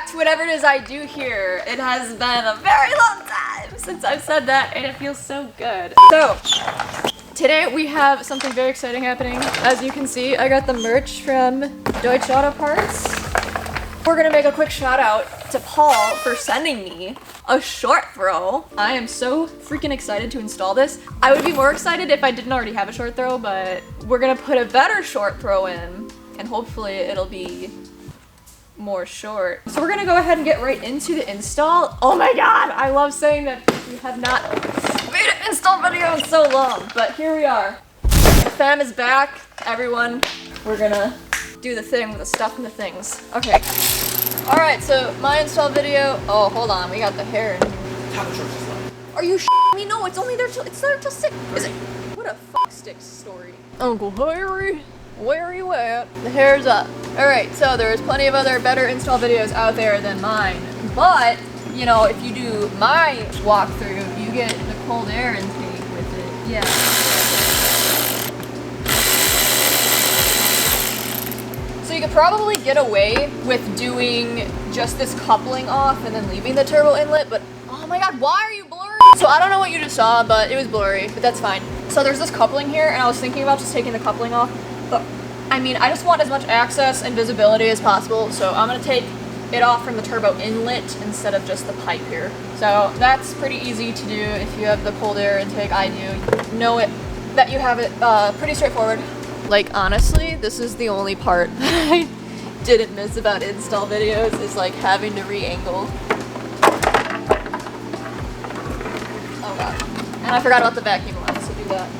back to whatever it is I do here. It has been a very long time since I've said that, and it feels so good. So, today we have something very exciting happening. As you can see, I got the merch from Deutsche Auto Parts. We're gonna make a quick shout out to Paul for sending me a short throw. I am so freaking excited to install this. I would be more excited if I didn't already have a short throw, but we're gonna put a better short throw in, and hopefully it'll be more short. So we're gonna go ahead and get right into the install. Oh my god, I love saying that we have not made an install video in so long, but here we are. The fam is back, everyone. We're gonna do the thing with the stuff and the things. Okay. Alright, so my install video. Oh, hold on, we got the hair in here. Are you me? No, it's only there till it's there till 6. Is it? What a fuck sticks story. Uncle Harry, where are you at? The hair's up. Alright, so there's plenty of other better install videos out there than mine. But, you know, if you do my walkthrough, you get the cold air intake with it. Yeah. So you could probably get away with doing just this coupling off and then leaving the turbo inlet, but oh my god, why are you blurry? So I don't know what you just saw, but it was blurry, but that's fine. So there's this coupling here, and I was thinking about just taking the coupling off, but I mean, I just want as much access and visibility as possible, so I'm gonna take it off from the turbo inlet instead of just the pipe here. So that's pretty easy to do if you have the cold air intake. I do. Know it that you have it pretty straightforward. Like, honestly, this is the only part that I didn't miss about install videos, is like having to re-angle. Oh god. And I forgot about the vacuum line, so do that.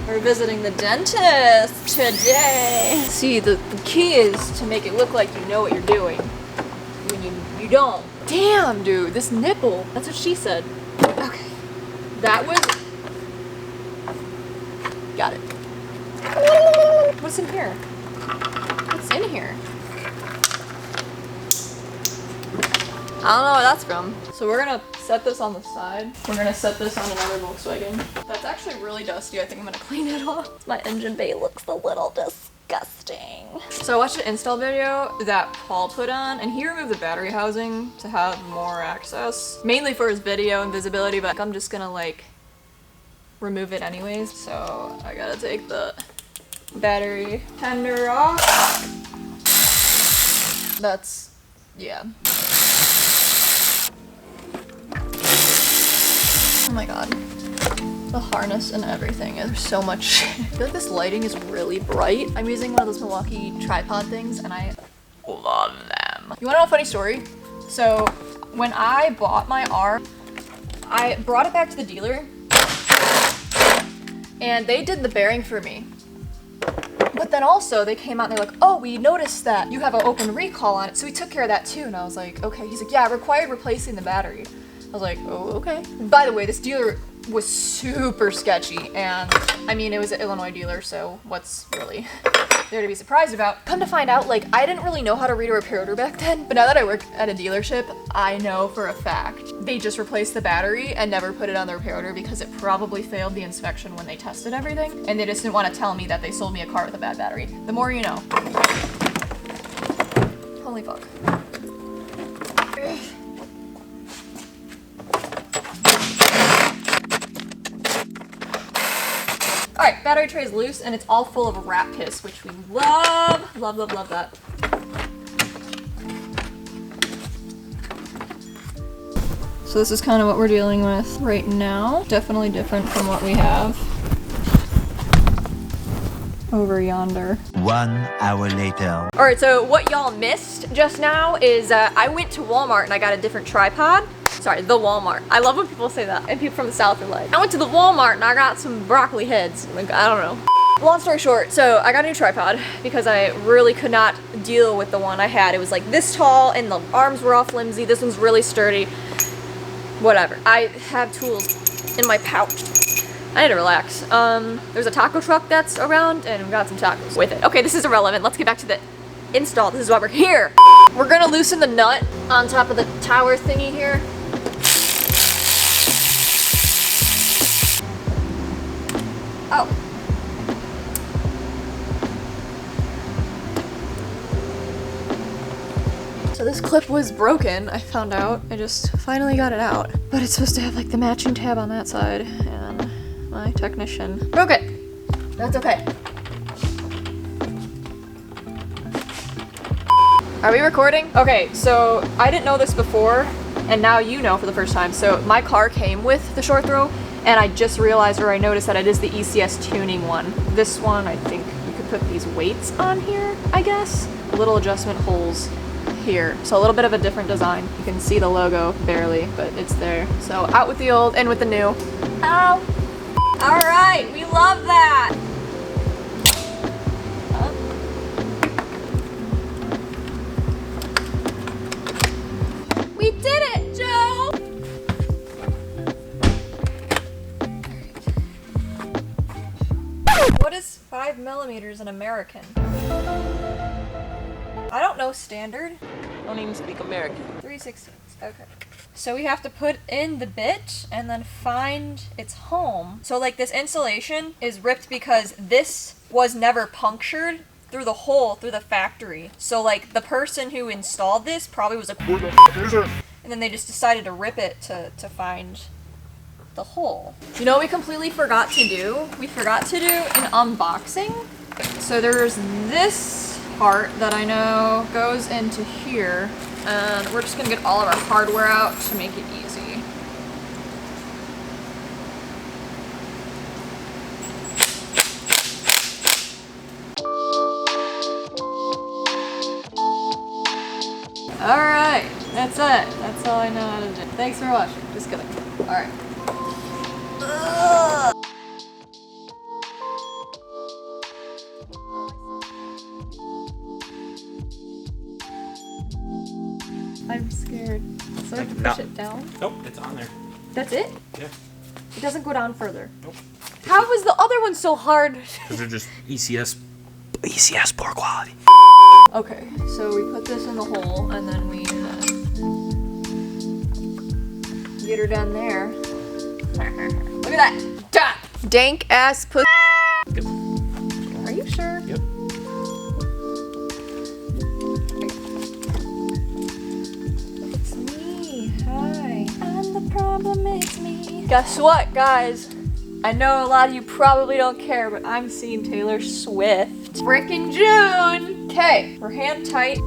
We're visiting the dentist today. See, the key is to make it look like you know what you're doing when you don't. Damn, dude, this nipple. That's what she said. Okay. That was... Got it. What's in here? What's in here? I don't know where that's from. So we're gonna set this on the side. We're gonna set this on another Volkswagen. That's actually really dusty. I think I'm gonna clean it off. My engine bay looks a little disgusting. So I watched an install video that Paul put on, and he removed the battery housing to have more access. Mainly for his video and visibility, but I'm just gonna like remove it anyways. So I gotta take the battery tender off. That's, yeah. Oh my god. The harness and everything is so much shit. I feel like this lighting is really bright. I'm using one of those Milwaukee tripod things and I love them. You wanna know a funny story? So when I bought my R, I brought it back to the dealer and they did the bearing for me. But then also they came out and they're like, oh, we noticed that you have an open recall on it, so we took care of that too. And I was like, okay. He's like, yeah, it required replacing the battery. I was like, oh, okay. By the way, this dealer was super sketchy, and I mean, it was an Illinois dealer, so what's really there to be surprised about? Come to find out, like, I didn't really know how to read a repair order back then, but now that I work at a dealership, I know for a fact they just replaced the battery and never put it on the repair order because it probably failed the inspection when they tested everything, and they just didn't want to tell me that they sold me a car with a bad battery. The more you know. Holy fuck. Alright, battery tray is loose and it's all full of rat piss, which we love. Love, love, love that. So this is kind of what we're dealing with right now. Definitely different from what we have over yonder. 1 hour later. Alright, so what y'all missed just now is I went to Walmart and I got a different tripod. Sorry, the Walmart. I love when people say that, and people from the South are like, I went to the Walmart and I got some broccoli heads. Like, I don't know. Long story short, so I got a new tripod because I really could not deal with the one I had. It was like this tall and the arms were all flimsy. This one's really sturdy. Whatever. I have tools in my pouch. I need to relax. There's a taco truck that's around and we got some tacos with it. Okay, this is irrelevant. Let's get back to the install. This is why we're here. We're gonna loosen the nut on top of the tower thingy here. Oh. So this clip was broken, I found out. I just finally got it out. But it's supposed to have like the matching tab on that side, and my technician broke it. That's okay. Are we recording? Okay, so I didn't know this before, and now you know for the first time. So my car came with the short throw, and I just realized, or I noticed, that it is the ECS tuning one. This one, I think you could put these weights on here, I guess. Little adjustment holes here. So a little bit of a different design. You can see the logo barely, but it's there. So out with the old, in with the new. Ow! All right, we love that. We did it, Joe! What is 5 millimeters in American? I don't know standard. Don't even speak American. 3/16. Okay. So we have to put in the bit and then find its home. So like this insulation is ripped because this was never punctured through the hole through the factory. So like the person who installed this probably was a and then they just decided to rip it to find the hole. You know what we completely forgot to do? We forgot to do an unboxing. So there's this part that I know goes into here, and we're just gonna get all of our hardware out to make it easy. Alright, that's it. That's all I know how to do. Thanks for watching. Just kidding. Alright. I'm scared. So I have to push it down? Nope, it's on there. That's it? Yeah. It doesn't go down further. Nope. How was the other one so hard? Because they're just ECS poor quality. Okay, so we put this in the hole and then we get her down there. Look at that! Dank ass pussy. Yep. Are you sure? Yep. It's me. Hi. I'm the problem, it's me. Guess what, guys? I know a lot of you probably don't care, but I'm seeing Taylor Swift. Frickin' June! Okay, we're hand tight.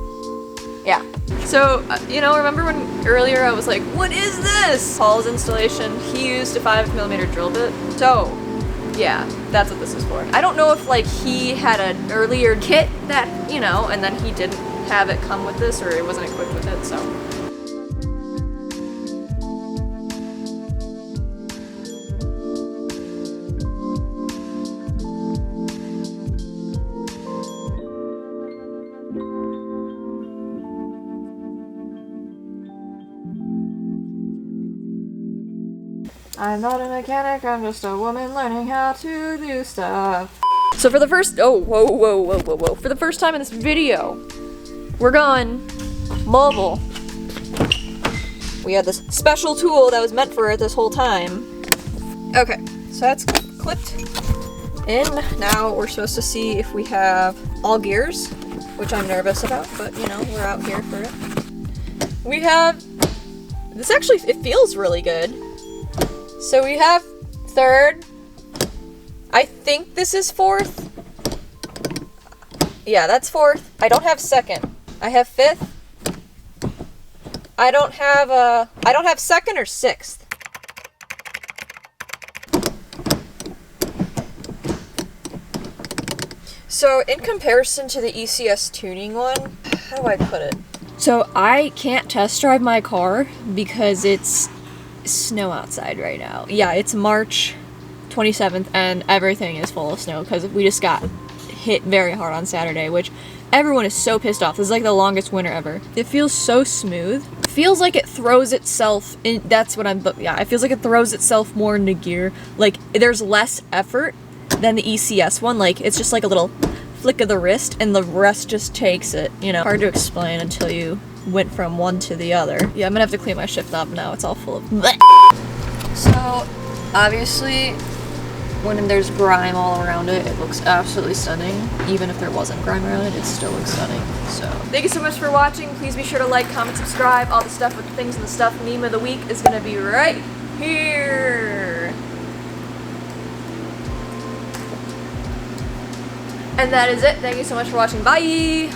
Yeah. So, you know, remember when earlier I was like, what is this? Paul's installation, he used a 5mm drill bit. So, yeah, that's what this is for. I don't know if, like, he had an earlier kit that, you know, and then he didn't have it come with this, or it wasn't equipped with it, so. I'm not a mechanic, I'm just a woman learning how to do stuff. So for the first, whoa. For the first time in this video, we're going mobile. We had this special tool that was meant for it this whole time. Okay, so that's clipped in. Now we're supposed to see if we have all gears, which I'm nervous about, but you know, we're out here for it. We have, this actually, it feels really good. So we have third. I think this is fourth. Yeah, that's fourth. I don't have second. I have fifth. I don't have second or sixth. So in comparison to the ECS tuning one, how do I put it? So I can't test drive my car because it's snow outside right now. Yeah, it's March 27th and everything is full of snow because we just got hit very hard on Saturday, which everyone is so pissed off. This is like the longest winter ever. It feels so smooth. It feels like it throws itself in, that's what it feels like it throws itself more into gear. Like there's less effort than the ECS one. Like it's just like a little flick of the wrist and the rest just takes it, you know. Hard to explain until you went from one to the other. Yeah, I'm gonna have to clean my shift knob now. It's all full of bleh. So, obviously, when there's grime all around it, it looks absolutely stunning. Even if there wasn't grime around it, it still looks stunning. So thank you so much for watching. Please be sure to like, comment, subscribe. All the stuff with the things and the stuff meme of the week is gonna be right here. And that is it. Thank you so much for watching. Bye!